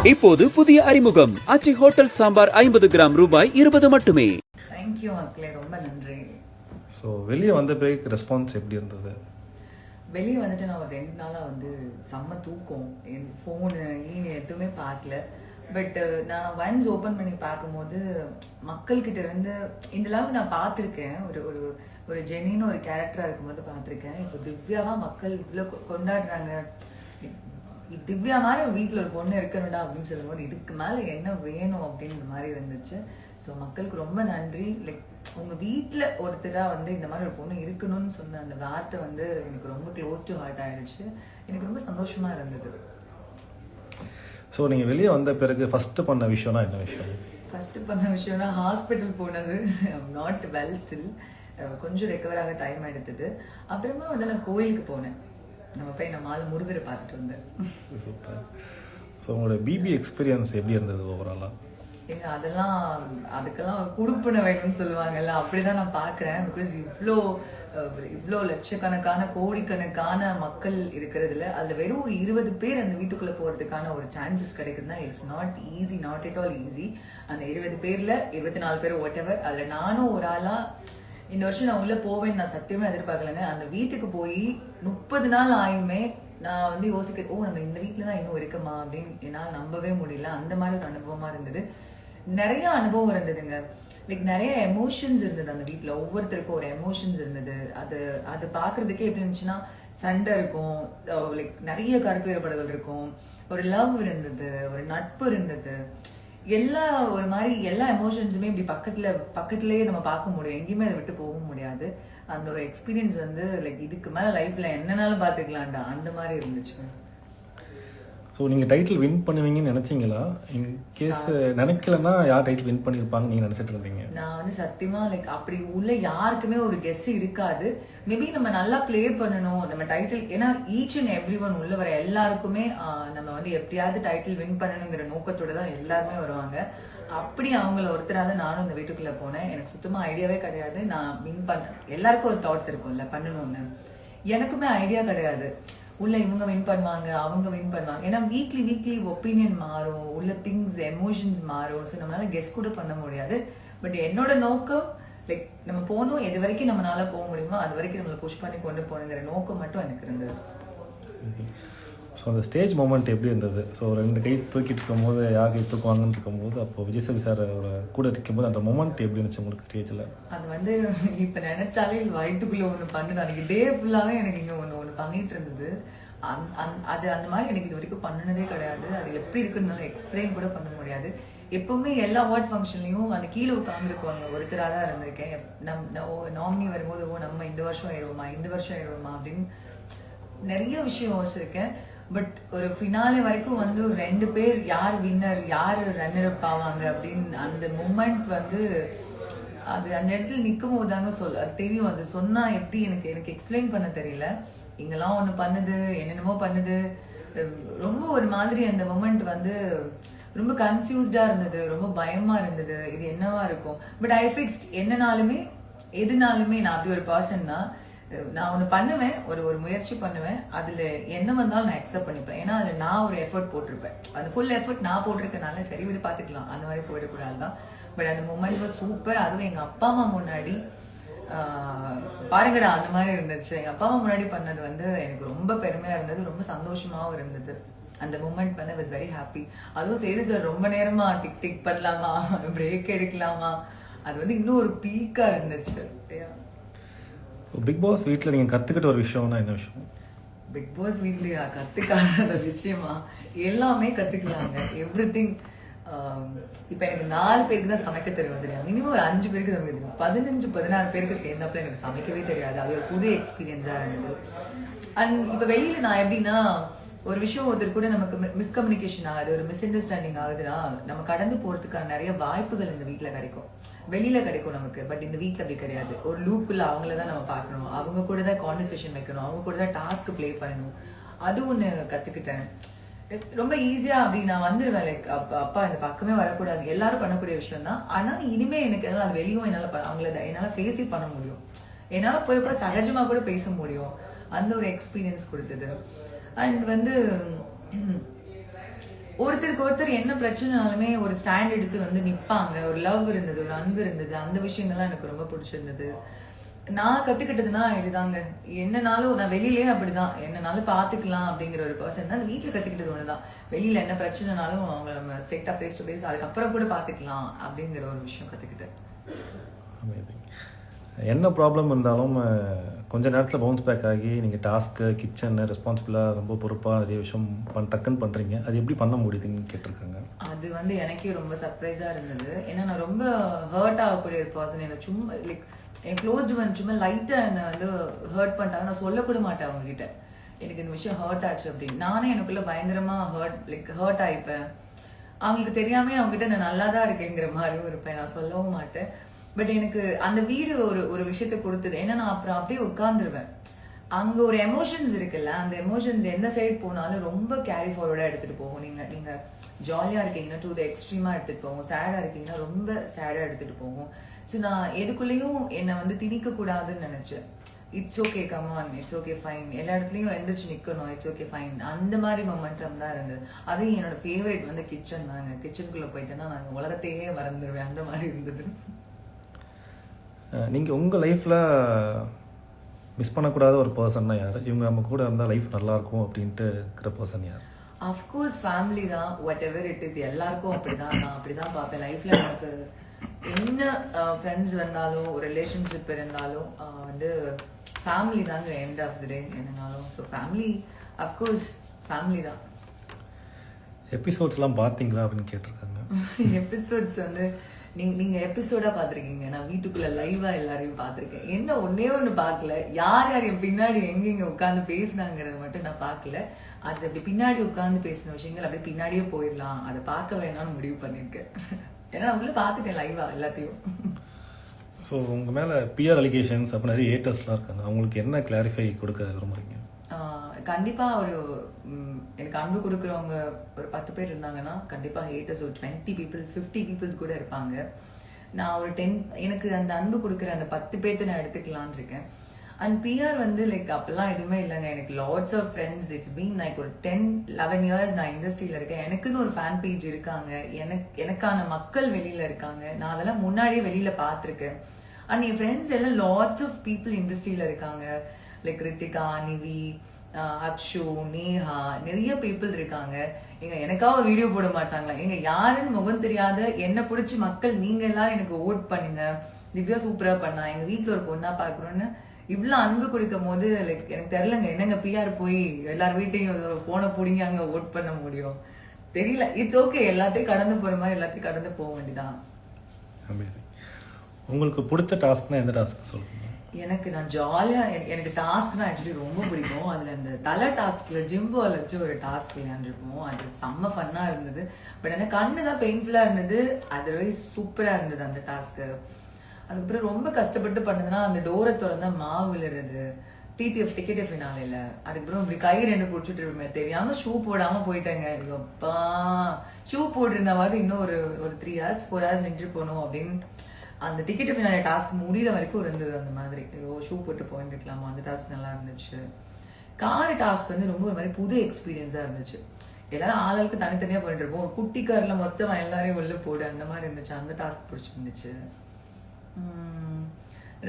இப்போது புதிய அறிமுகம் ஆச்சி ஹோட்டல் சாம்பார் 50 கிராம் ரூபாய் 20 மட்டுமே. தேங்க்யூ மக்களே, ரொம்ப நன்றி. ஸோ வெளியே வந்த பிறகு ரெஸ்பான்ஸ் எப்படி இருந்தது? வெளியே வந்துட்டு நான் ஒரு 2 நாளாக வந்து செம்ம தூக்கம், என் ஃபோனு எதுவுமே பார்க்கல. பட் நான் ஒன்ஸ் ஓப்பன் பண்ணி பார்க்கும்போது மக்கள்கிட்ட இருந்து இந்த அளவு நான் பார்த்துருக்கேன். ஒரு ஒரு ஒரு ஜெனின்னு ஒரு கேரக்டராக இருக்கும்போது பார்த்துருக்கேன். இப்போ திவ்யாவா மக்கள் இவ்வளோ கொண்டாடுறாங்க, திவ்யா மாதிரி வீட்டில் ஒரு பொண்ணு இருக்கணும்டா அப்படின்னு சொல்லும்போது இதுக்கு மேலே என்ன வேணும் அப்படின்ற மாதிரி இருந்துச்சு. ஸோ மக்களுக்கு ரொம்ப நன்றி. லைக் உங்கள் வீட்டில் ஒருத்தராக வந்து இந்த மாதிரி ஒரு பொண்ணு இருக்கணும்னு சொன்ன அந்த வார்த்தை வந்து எனக்கு ரொம்ப க்ளோஸ் டு ஹார்ட் ஆகிடுச்சு. எனக்கு ரொம்ப சந்தோஷமாக இருந்தது. ஸோ நீங்கள் வெளியே வந்த பிறகு ஃபஸ்ட்டு பண்ண விஷயம்னா என்ன விஷயம்? ஃபஸ்ட்டு பண்ண விஷயம்னா ஹாஸ்பிட்டல் போனது. நாட் வெல் ஸ்டில், கொஞ்சம் ரெக்கவர் ஆக டைம் எடுத்தது. அப்புறமா வந்து நான் கோயிலுக்கு போனேன். நம்ம போய் நம்ம ஆள் முருகரை பார்த்துட்டு வந்தேன். சூப்பர். ஸோ உங்களோட பிபி எக்ஸ்பீரியன்ஸ் எப்படி இருந்தது ஓவராலாக? ஏங்க அதுக்கெல்லாம் ஒரு குடுப்பினை வேணும்னு சொல்லுவாங்கல்ல, அப்படிதான் நான் பார்க்குறேன். பிகாஸ் இவ்வளோ லட்சக்கணக்கான கோடிக்கணக்கான மக்கள் இருக்கிறதுல அதில் வெறும் ஒரு 20 பேர் அந்த வீட்டுக்குள்ளே போகிறதுக்கான ஒரு சான்சஸ் கிடைக்குதுன்னா it's not easy, not it all easy. அந்த 20 பேரில் 24 பேர் வாட் எவர், அதில் நானும் ஒரு ஆளாக இந்த வருஷம் நான் உள்ளே போவேன்னு நான் சத்தியமாக எதிர்பார்க்கலங்க. அந்த வீட்டுக்கு போய் 30 நாள் ஆயுமே நான் வந்து யோசிக்க, நம்ம இந்த வீட்டில் தான் இன்னும் இருக்கமா அப்படின்னு என்னால் நம்பவே முடியல. அந்த மாதிரி ஒரு அனுபவமாக இருந்தது. நிறைய அனுபவம் இருந்ததுங்க. லைக் நிறைய எமோஷன்ஸ் இருந்தது அந்த வீட்டில். ஒவ்வொருத்தருக்கும் ஒரு எமோஷன்ஸ் இருந்தது. அது பார்க்கறதுக்கே எப்படி இருந்துச்சுன்னா சண்டை இருக்கும், லைக் நிறைய கருத்து வேறுபாடுகள் இருக்கும், ஒரு லவ் இருந்தது, ஒரு நட்பு இருந்தது. ஒரு மாதிரி எல்லா எமோஷன்ஸுமே இப்படி பக்கத்துலேயே நம்ம பார்க்க முடியும். எங்கேயுமே அதை விட்டு போக முடியாது. அந்த ஒரு எக்ஸ்பீரியன்ஸ் வந்து லைக் இதுக்கு மேலே லைஃப்பில் என்னன்னாலும் பார்த்துக்கலாம்டா அந்த மாதிரி இருந்துச்சு. ஸோ நீங்கள் டைட்டில் வின் பண்ணுவீங்கன்னு நினச்சிங்களா? இன் கேஸ் நினைக்கலன்னா யார் டைட்டில் வின் பண்ணியிருப்பாங்கன்னு நீங்கள் நினச்சிட்டு இருந்தீங்க? நான் வந்து சத்தியமாக லைக் அப்படி உள்ள யாருக்குமே ஒரு கெஸ் இருக்காது. மேபி நம்ம நல்லா ப்ளே பண்ணணும் நம்ம டைட்டில். ஏன்னா ஈச் அண்ட் எவ்ரி ஒன் உள்ள வர எல்லாருக்குமே நம்ம வந்து எப்படியாவது டைட்டில் வின் பண்ணணுங்கிற நோக்கத்தோட தான் எல்லாருமே வருவாங்க. அப்படி அவங்கள ஒருத்தராக நானும் இந்த வீட்டுக்குள்ளே போனேன். எனக்கு சுத்தமாக ஐடியாவே கிடையாது நான் வின் பண்ணேன். எல்லாருக்கும் ஒரு தாட்ஸ் இருக்கும்ல பண்ணணும்னு. எனக்குமே ஐடியா கிடையாது. உள்ள இவங்க வின் பண்ணுவாங்க, அவங்க வின் பண்ணுவாங்க. ஏன்னா வீக்லி ஒப்பீனியன் மாறும், உள்ள திங்ஸ் எமோஷன்ஸ் மாறும். ஸோ நம்மளால கெஸ் கூட பண்ண முடியாது. பட் என்னோட நோக்கம் லைக் நம்ம போகணும், எது வரைக்கும் நம்மளால போக முடியுமோ அது வரைக்கும் நம்மளை புஷ் பண்ணி கொண்டு போகணுங்கிற நோக்கம் மட்டும் எனக்கு இருந்தது. ஸோ அந்த ஸ்டேஜ் மூமெண்ட் எப்படி இருந்தது? ஸோ 2 கை தூக்கிட்டு இருக்கும்போது யார் கை தூக்குவாங்கன்னு இருக்கும்போது அப்போ விஜய் சேது சாரோட கூட இருக்கும்போது அந்த மொமெண்ட் எப்படி இருந்துச்சு உங்களுக்கு ஸ்டேஜில்? அது வந்து இப்போ நினைச்சாலே வயிற்றுக்குள்ளே ஒன்று பண்ணுது. அன்றைக்கி டே ஃபுல்லாகவே எனக்கு இங்கே ஒன்று பண்ணிட்டு இருந்தது. அது அந்த மாதிரி எனக்கு இது வரைக்கும் பண்ணினதே கிடையாது. அது எப்படி இருக்குன்னு எக்ஸ்பிளைன் கூட பண்ண முடியாது. எப்பவுமே எல்லா அவார்ட் ஃபங்க்ஷன்லையும் அந்த கீழே உட்காந்துருக்குவாங்க ஒருத்தராக தான் இருந்திருக்கேன். நாமினி வரும்போது நம்ம இந்த வருஷம் ஆயிடுவோமா அப்படின்னு நிறைய விஷயம் யோசிச்சிருக்கேன். பட் ஒரு ஃபினாலே வரைக்கும் வந்து 2 பேர் யார் வின்னர் யார் ரன்னர் அப் ஆவாங்க அப்படின்னு அந்த மூமெண்ட் வந்து அது அந்த இடத்துல நிற்கும் போது தாங்க அது தெரியும். அது சொன்னால் எப்படி எனக்கு எக்ஸ்பிளைன் பண்ண தெரியல. இங்கெல்லாம் ஒன்று பண்ணுது, என்னென்னமோ பண்ணுது. ரொம்ப ஒரு மாதிரி அந்த மொமெண்ட் வந்து ரொம்ப கன்ஃபியூஸ்டாக இருந்தது, ரொம்ப பயமாக இருந்தது. இது என்னவா இருக்கும்? பட் ஐ ஃபிக்ஸ்ட் எதுனாலுமே நான் அப்படி ஒரு பர்சன்னா நான் ஒன்று பண்ணுவேன், ஒரு முயற்சி பண்ணுவேன். அதில் என்ன வந்தாலும் நான் அக்செப்ட் பண்ணிப்பேன். ஏன்னா அதில் நான் ஒரு எஃபர்ட் போட்டிருப்பேன். அந்த ஃபுல் எஃபர்ட் நான் போட்டிருக்கனால சரி விட பார்த்துக்கலாம் அந்த மாதிரி போயிடக்கூடாது தான். பட் அந்த மூமெண்ட் வாஸ் சூப்பர். அதுவும் எங்கள் அப்பா அம்மா முன்னாடி பாருங்கடா அந்த மாதிரி இருந்துச்சு. எங்கள் அப்பா அம்மா முன்னாடி பண்ணது வந்து எனக்கு ரொம்ப பெருமையாக இருந்தது, ரொம்ப சந்தோஷமாகவும் இருந்தது. அந்த மூமெண்ட் வந்து வாஸ் வெரி ஹாப்பி. அதுவும் சரி சார் ரொம்ப நேரமா டிக் பண்ணலாமா, பிரேக் எடுக்கலாமா, அது வந்து இன்னும் ஒரு பீக்காக இருந்துச்சு. பிக் பாஸ் வீட்டில் நீங்கள் கற்றுக்கிட்ட ஒரு விஷயம்னா என்ன விஷயம்? பிக் பாஸ் வீட்லையா கற்றுக்காத விஷயமா? எல்லாமே கற்றுக்கலாங்க, எவ்ரி திங். இப்போ எனக்கு 4 பேருக்கு தான் சமைக்க தெரியும் சரியா. மினிமம் ஒரு 5 பேருக்கு சமைக்க தெரியும். 15-16 பேருக்கு சேர்ந்தப்பல எனக்கு சமைக்கவே தெரியாது. அது ஒரு புது எக்ஸ்பீரியன்ஸாக இருந்தது. அண்ட் இப்போ வெளியில் நான் எப்படின்னா ஒரு விஷயம் ஒருத்தர் கூட நமக்கு மிஸ்கம்யூனிகேஷன் ஆகுது, ஒரு மிஸ் அண்டர்ஸ்டாண்டிங் ஆகுதுன்னா நம்ம கடந்து போகிறதுக்கான நிறைய வாய்ப்புகள் இந்த வீட்டில் கிடைக்கும், வெளியில் கிடைக்கும் நமக்கு. பட் இந்த வீட்டில் அப்படி கிடையாது. ஒரு லூப்பில் அவங்கள தான் நம்ம பார்க்கணும், அவங்க கூட தான் கான்வர்சேஷன் வைக்கணும், அவங்க கூட தான் டாஸ்க் ப்ளே பண்ணணும். அது ஒன்று கற்றுக்கிட்டேன். ரொம்ப ஈஸியாக அப்படி நான் வந்துடுவேன். லைக் அப்பா இந்த பக்கமே வரக்கூடாது, எல்லாரும் பண்ணக்கூடிய விஷயம் தான். ஆனால் இனிமேல் எனக்கு என்னால் அது வெளியும் என்னால் ஃபேஸே பண்ண முடியும். என்னால் போய் சகஜமாக கூட பேச முடியும். அந்த ஒரு எக்ஸ்பீரியன்ஸ் கொடுத்தது. அண்ட் வந்து ஒருத்தருக்கு ஒருத்தர் என்ன பிரச்சனைனாலுமே ஒரு ஸ்டாண்ட் எடுத்து வந்து நிப்பாங்க. ஒரு லவ் இருந்தது, ஒரு அன்பு இருந்தது. அந்த விஷயங்கள்லாம் எனக்கு ரொம்ப பிடிச்சிருந்தது. நான் கத்துக்கிட்டதுன்னா இதுதாங்க. என்னனாலும் நான் வெளியிலேயே அப்படிதான், என்னனாலும் பாத்துக்கலாம் அப்படிங்கிற ஒரு பர்சன் தான். வீட்டுல கத்துக்கிட்டது ஒண்ணுதான், வெளியில என்ன பிரச்சனைனாலும் அவங்க நம்ம ஸ்ட்ரெயிட்டா ஃபேஸ் டு ஃபேஸ் அதுக்கப்புறம் கூட பாத்துக்கலாம் அப்படிங்கிற ஒரு விஷயம் கத்துக்கிட்டேன். என்ன ப்ராப்ளம் இருந்தாலும் கொஞ்ச நேரத்தில் பவுன்ஸ் பேக் ஆகி நீங்கள் டாஸ்க்கு கிச்சன் ரெஸ்பான்சிபிளாக ரொம்ப பொறுப்பாக நிறைய விஷயம் டக்குன்னு பண்ணுறீங்க. அது எப்படி பண்ண முடியுதுன்னு கேட்டிருக்காங்க. அது வந்து எனக்கே ரொம்ப சர்ப்ரைஸாக இருந்தது. ஏன்னா நான் ரொம்ப ஹர்ட் ஆகக்கூடிய ஒரு பர்சன். எனக்கு சும்மா லைக் என் க்ளோஸ்டு ஒன் சும்மா லைட்டாக என்னை வந்து ஹர்ட் பண்ணிட்டாங்க, நான் சொல்லக்கூட மாட்டேன் அவங்ககிட்ட எனக்கு இந்த விஷயம் ஹர்ட் ஆச்சு அப்படின்னு. நானே எனக்குள்ள பயங்கரமாக ஹர்ட் ஆகிப்பேன். அவங்களுக்கு தெரியாமே அவங்ககிட்ட நான் நல்லா தான் இருக்கேங்கிற மாதிரியும் இருப்பேன், நான் சொல்லவும் மாட்டேன். பட் எனக்கு அந்த வீடு ஒரு விஷயத்த கொடுத்தது. ஏன்னா நான் அப்புறம் அப்படியே உட்காந்துருவேன். அங்க ஒரு எமோஷன்ஸ் இருக்குல்ல, அந்த எமோஷன்ஸ் எந்த சைடு போனாலும் ரொம்ப கேரி ஃபார்வர்டா எடுத்துட்டு போகும். நீங்க ஜாலியா இருக்கீங்கன்னா டு த எக்ஸ்ட்ரீமா எடுத்துட்டு போகும், சேடா இருக்கீங்கன்னா ரொம்ப சேடா எடுத்துட்டு போகும். ஸோ நான் எதுக்குள்ளேயும் என்னை வந்து திணிக்க கூடாதுன்னு நினைச்சேன். It's okay, come on, it's okay, fine, எல்லா இடத்துலயும் எந்திரிச்சு நிக்கணும், இட்ஸ் ஓகே, ஃபைன், அந்த மாதிரி மொமெண்டம் தான் இருந்தது. அதையும் என்னோட ஃபேவரட் வந்து கிச்சன் தாங்க. கிச்சனுக்குள்ள போயிட்டேன்னா நான் உலகத்தையே மறந்துடுவேன், அந்த மாதிரி இருந்தது. நீங்கள் உங்கள் லைஃப்பில் மிஸ் பண்ணக்கூடாத ஒரு பர்சன்னா யார்? இவங்க நம்ம கூட இருந்தால் லைஃப் நல்லாயிருக்கும் அப்படின்ட்டு இருக்கிற பர்சன் யார்? அஃப்கோர்ஸ் ஃபேமிலி தான். வாட் எவர் இட் இஸ், எல்லாருக்கும் அப்படிதான். நான் அப்படிதான் பார்ப்பேன். லைஃப்ல எனக்கு என்ன ஃப்ரெண்ட்ஸ் வந்தாலும் ஒரு ரிலேஷன்ஷிப் இருந்தாலும் வந்து ஃபேமிலி தாங்க எண்ட் ஆஃப் த டே என்னனாலும். ஸோ ஃபேமிலி, அஃப்கோர்ஸ் ஃபேமிலி தான். எபிசோட்ஸ்லாம் பார்த்தீங்களா அப்படின்னு கேட்டிருக்காங்க. எபிசோட்ஸ் வந்து நீங்க எபிசோடா பாத்திருக்கீங்க, நான் வீட்டுக்குள்ள லைவா எல்லாரையும் பாத்திருக்கேன். என்ன ஒன்னே ஒண்ணு பாக்கல, யார் யார் என் பின்னாடி எங்க உட்கார்ந்து பேசினாங்கிறத மட்டும் நான் பாக்கல. அது அப்படி பின்னாடி உட்கார்ந்து பேசின விஷயங்கள் அப்படியே பின்னாடியே போயிடலாம், அதை பார்க்க வேணாம்னு முடிவு பண்ணிருக்கேன். ஏன்னா நான் உள்ள பாத்துட்டேன் லைவா எல்லாத்தையும். ஸோ உங்கள் மேலே பிஆர் அலிகேஷன்ஸ் அப்போ நிறைய ஹேட்டர்ஸ்லாம் இருக்காங்க, அவங்களுக்கு என்ன கிளாரிஃபை கொடுக்க விரும்புறீங்க? கண்டிப்பா ஒரு எனக்கு அன்பு கொடுக்குறவங்க ஒரு 10 பேர் இருந்தாங்கன்னா கண்டிப்பா ஹேட்டர்ஸ் ஒரு 20 people 50 people கூட இருப்பாங்க. நான் ஒரு 10 எனக்கு அந்த அன்பு கொடுக்குற அந்த 10 பேர்த்த நான் எடுத்துக்கலான் இருக்கேன். அண்ட் பிஆர் வந்து லைக் அப்பெல்லாம் எதுவுமே இல்லைங்க. எனக்கு lots of friends. It's been like ஒரு 10-11 years நான் இண்டஸ்ட்ரியில இருக்கேன். எனக்குன்னு ஒரு ஃபேன் பேஜ் இருக்காங்க, எனக்கான மக்கள் வெளியில இருக்காங்க. நான் அதெல்லாம் முன்னாடியே வெளியில பார்த்துருக்கேன். அண்ட் என் ஃப்ரெண்ட்ஸ் எல்லாம் லாட்ஸ் ஆஃப் பீப்புள் இண்டஸ்ட்ரியில இருக்காங்க. லைக் ரித்திகா, நிவி, அக்ஷு, நேஹா, நிறைய பீப்புள் இருக்காங்க. எனக்காக ஒரு வீடியோ போட மாட்டாங்களா? யாருன்னு முகம் தெரியாத என்ன பிடிச்சி மக்கள் நீங்க எல்லாரும் எனக்கு ஓட் பண்ணுங்க, திவ்யா சூப்பரா பண்ணா, எங்க வீட்டுல ஒரு பொண்ணா பாக்கணும்னு இவ்வளவு அன்பு கொடுக்கும் போது லைக் எனக்கு தெரியலங்க, என்னங்க பிஆர் போய் எல்லார் வீட்டையும் ஒரு போனை பிடிங்க அங்க ஓட் பண்ண முடியும்? தெரியல. இட்ஸ் ஓகே, எல்லாத்தையும் கடந்து போற மாதிரி எல்லாத்தையும் கடந்து போக வேண்டியதான். உங்களுக்கு பிடிச்ச டாஸ்க்னா எந்த டாஸ்க் சொல்லுங்க? எனக்கு நான் ஜாலியா எனக்கு டாஸ்க்னா ஆக்சுவலி ரொம்ப பிடிக்கும். அதுல அந்த தலை டாஸ்க்ல ஜிம்பால் வச்சு ஒரு டாஸ்க் விளையாண்டுருப்போம். அது செம்ம ஃபன்னா இருந்தது. பட் எனக்கு கண்ணு தான் பெயின்ஃபுல்லா இருந்தது, அதர்வைஸ் சூப்பரா இருந்தது அந்த டாஸ்க்கு. அதுக்கப்புறம் ரொம்ப கஷ்டப்பட்டு பண்ணதுன்னா அந்த டோரை திறந்தா மாவு விழுறது, டிடிஎஃப் டிக்கெட் ஃபினாலேல. அதுக்கப்புறம் இப்படி கை 2 பிடிச்சிட்டு இருப்பேன், தெரியாம ஷூ போடாம போயிட்டேங்க. ஐயோப்பா, ஷூ போட்டிருந்தாவது இன்னும் ஒரு 3 hours 4 hours நின்று போகணும் அப்படின்னு. அந்த டிக்கெட் ஃபினாலே டாஸ்க் முடிகிற வரைக்கும் இருந்தது அந்த மாதிரி. ஐயோ ஷூ போட்டு போயிருந்துக்கலாமா, அந்த டாஸ்க் நல்லா இருந்துச்சு. கார் டாஸ்க் வந்து ரொம்ப ஒரு மாதிரி புது எக்ஸ்பீரியன்ஸா இருந்துச்சு. எல்லாரும் ஆளுக்கு தனித்தனியா பண்ணிட்டு இருப்போம். ஒரு குட்டி கார்ல மொத்தம் எல்லாரையும் உள்ள போடு, அந்த மாதிரி இருந்துச்சு. அந்த டாஸ்க் பிடிச்சிருந்துச்சு.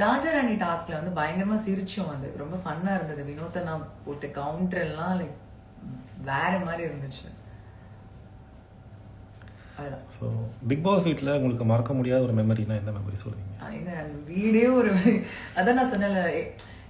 ராஜாராணி டாஸ்க்ல வந்து பயங்கரமா சிரிச்சோம். அது ரொம்ப ஃபன்னா இருந்தது. வினோத்தை நான் போட்டு கவுண்டர் எல்லாம் லைக் வேற மாதிரி இருந்துச்சு. ஸோ பிக் பாஸ் வீட்டில் உங்களுக்கு மறக்க முடியாத ஒரு மெமரினா எந்த மெமரி சொல்லுவீங்க? அந்த வீடே ஒரு அதான் நான் சொன்னேன்ல,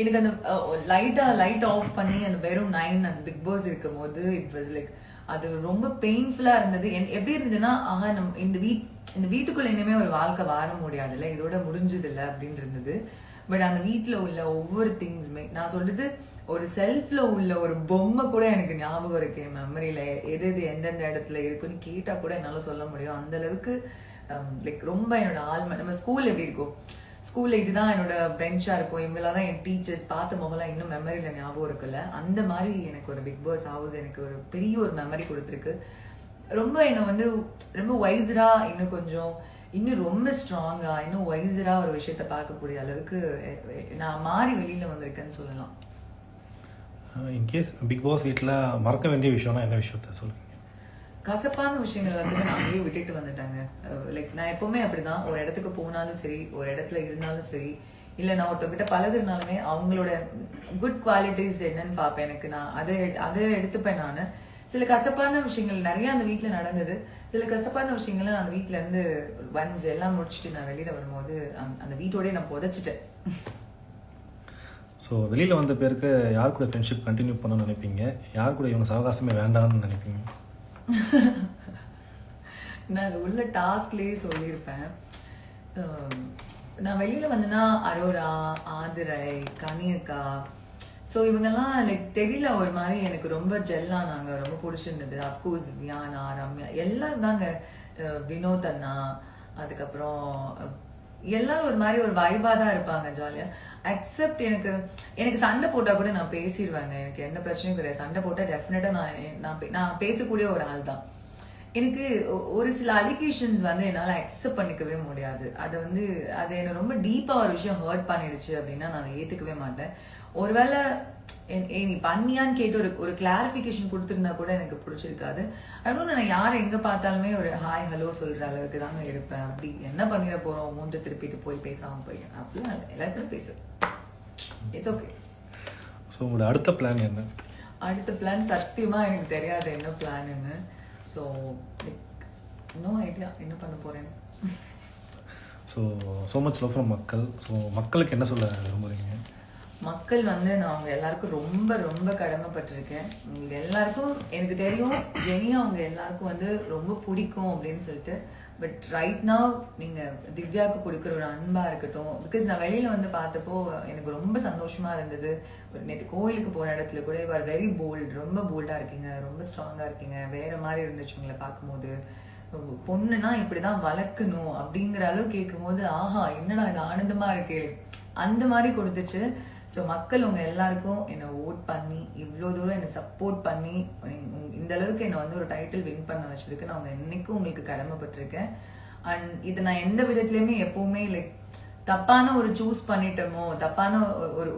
எனக்கு அந்த லைட் ஆஃப் பண்ணி அந்த வெறும் 9 அந்த பிக் பாஸ் இருக்கும் போது இட் வாஸ் லைக் அது ரொம்ப பெயின்ஃபுல்லா இருந்தது. எப்படி இருந்ததுன்னா, ஆஹா நம்ம இந்த வீட்டுக்குள்ள இனிமே ஒரு வாழ்க்கை வாழ முடியாதுல்ல, இதோட முடிஞ்சது இல்லை அப்படின்னு இருந்தது. பட் அந்த வீட்டுல உள்ள ஒவ்வொரு திங்ஸுமே, நான் சொல்றது ஒரு செல்ஃப்ல உள்ள ஒரு பொம்மை கூட எனக்கு ஞாபகம் இருக்கு என் மெமரியில. எது எந்தெந்த இடத்துல இருக்குன்னு கேட்டா கூட என்னால சொல்ல முடியும். அந்த அளவுக்கு லைக் ரொம்ப என்னோட ஆழ்மை. நம்ம ஸ்கூல் எப்படி இருக்கும், ஸ்கூல்ல இதுதான் என்னோட பெஞ்சா இருக்கும், இவங்களாம் தான் என் டீச்சர்ஸ், பார்த்த முகலாம் இன்னும் மெமரியில ஞாபகம் இருக்குல்ல. அந்த மாதிரி எனக்கு ஒரு பிக் பாஸ் ஹவுஸ் எனக்கு ஒரு பெரிய ஒரு மெமரி கொடுத்துருக்கு. ரொம்ப என்னை வந்து ரொம்ப வைசரா, இன்னும் ரொம்ப ஸ்ட்ராங்கா, இன்னும் வைசரா ஒரு விஷயத்த பார்க்கக்கூடிய அளவுக்கு நான் மாறி வெளியில வந்திருக்கேன்னு சொல்லலாம். இன்கேஸ் பிக் பாஸ் வீட்டில் மறக்க வேண்டிய விஷயம்னா என்ன விஷயத்த சொல்லுவீங்க? கசப்பான விஷயங்கள் வந்து நான் அங்கேயே விட்டுட்டு வந்துட்டாங்க. லைக் நான் எப்பவுமே அப்படிதான், ஒரு இடத்துக்கு போனாலும் சரி, ஒரு இடத்துல இருந்தாலும் சரி, இல்ல நான் ஒருத்தவங்கிட்ட பழகுறதுனாலுமே அவங்களோட குட் குவாலிட்டிஸ் என்னன்னு பார்ப்பேன். எனக்கு நான் அதை எடுத்துப்பேன். நான் சில கசப்பான விஷயங்கள் நிறைய அந்த வீட்டுல நடந்தது. சில கசப்பான விஷயங்களை நான் அந்த வீட்டுல இருந்து ஒன்ஸ் எல்லாம் முடிச்சுட்டு நான் வெளியில வரும்போது அந்த வீட்டோடய நான் புதைச்சிட்டேன். ஸோ வெளியில் வந்த பேருக்கு யார் கூட ஃப்ரெண்ட்ஷிப் கண்டினியூ பண்ணணும்னு நினைப்பீங்க, யார் கூட இவங்க சவகாசமே வேண்டாம்னு நினைப்பீங்க? நான் அது உள்ள டாஸ்க்லேயே சொல்லியிருப்பேன். நான் வெளியில வந்தேன்னா அரோரா, ஆதிரை, கனியக்கா, ஸோ இவங்கெல்லாம் லைக் தெரியல, ஒரு மாதிரி எனக்கு ரொம்ப ஜெல்லானாங்க, ரொம்ப பிடிச்சிருந்தது. அஃப்கோர்ஸ் வியானா, ரம்யா எல்லாரும் தாங்க, வினோத் அண்ணா, அதுக்கப்புறம் எல்லாரும் ஒரு மாதிரி ஒரு வைபா தான் இருப்பாங்க, ஜாலியா. அக்செப்ட் எனக்கு சண்டை போட்டா கூட நான் பேசிடுவேங்க, எனக்கு எந்த பிரச்சனையும் கிடையாது. சண்டை போட்டா டெஃபினட்டா நான் பேசக்கூடிய ஒரு ஆள் தான். எனக்கு ஒரு சில அலிகேஷன்ஸ் வந்து என்னால் அக்செப்ட் பண்ணிக்கவே முடியாது. அது என்ன ரொம்ப டீப்பா ஒரு விஷயம் ஹர்ட் பண்ணிடுச்சு அப்படின்னா நான் அதை ஏத்துக்கவே மாட்டேன். ஒருவேளை நீ பண்ணியான்னு கேட்டு ஒரு கிளாரிபிகேஷன் கொடுத்துருந்தா கூட எனக்கு பிடிச்சிருக்காது. அதுவும் நான் யாரை எங்க பார்த்தாலுமே ஒரு ஹாய் ஹலோ சொல்ற அளவுக்கு தாங்க இருப்பேன். அப்படி என்ன பண்ணிட போறோம், மூஞ்ச திருப்பிட்டு போய் பேசாம போய் அப்படிலாம் எல்லாருக்கும் பேசுவேன். It's okay. ஸோ உங்களோட அடுத்த பிளான் என்ன? அடுத்த பிளான் சத்தியமா எனக்கு தெரியாது என்ன பிளான்னு. ஸோ நோ ஐடியா என்ன பண்ண போறேன்னு. ஸோ மச் லவ் ஃப்ரம் மக்கள். ஸோ மக்களுக்கு என்ன சொல்ல விரும்புறீங்க? மக்கள் வந்து நான் அவங்க எல்லாருக்கும் ரொம்ப ரொம்ப கடமைப்பட்டிருக்கேன். உங்களுக்கு எல்லாருக்கும் எனக்கு தெரியும் ஜெனியா அவங்க எல்லாருக்கும் வந்து ரொம்ப பிடிக்கும் அப்படின்னு சொல்லிட்டு. பட் ரைட் நவ் நீங்க திவ்யாவுக்கு கொடுக்குற ஒரு அன்பா இருக்கட்டும், பிகாஸ் நான் வெளியில வந்து பார்த்தப்போ எனக்கு ரொம்ப சந்தோஷமா இருந்தது. ஒரு நேற்று கோயிலுக்கு போன இடத்துல கூட யூஆர் வெரி போல்ட், ரொம்ப போல்டா இருக்கீங்க, ரொம்ப ஸ்ட்ராங்கா இருக்கீங்க, வேற மாதிரி இருந்துச்சு உங்களை பார்க்கும்போது. பொண்ணுனா இப்படிதான் வளர்க்கணும் அப்படிங்கிற அளவு கேட்கும் போது ஆஹா என்னடா இது ஆனந்தமா இருக்கு, அந்த மாதிரி கொடுத்துச்சு. ஸோ மக்கள் உங்க எல்லாருக்கும் என்னை ஓட் பண்ணி இவ்வளோ தூரம் என்னை சப்போர்ட் பண்ணி இந்த அளவுக்கு என்னை வந்து ஒரு டைட்டில் வின் பண்ண வச்சிருக்கு. நான் என்னைக்கும் உங்களுக்கு கடமைப்பட்டிருக்கேன். அண்ட் இது நான் எந்த விதத்துலையுமே எப்பவுமே லைக் தப்பான ஒரு சூஸ் பண்ணிட்டோமோ, தப்பான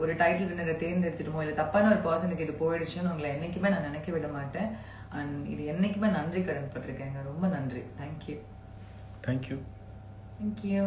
ஒரு டைட்டில் வின்னரை தேர்ந்தெடுத்துட்டோமோ, இல்லை தப்பான ஒரு பர்சனுக்கு இது போயிடுச்சுன்னு உங்களை என்னைக்குமே நான் நினைக்க விட மாட்டேன். அண்ட் இது என்னைக்குமே நன்றி கடமைப்பட்டிருக்கேங்க. ரொம்ப நன்றி. தேங்க்யூ. தேங்க்யூ. தேங்க்யூ.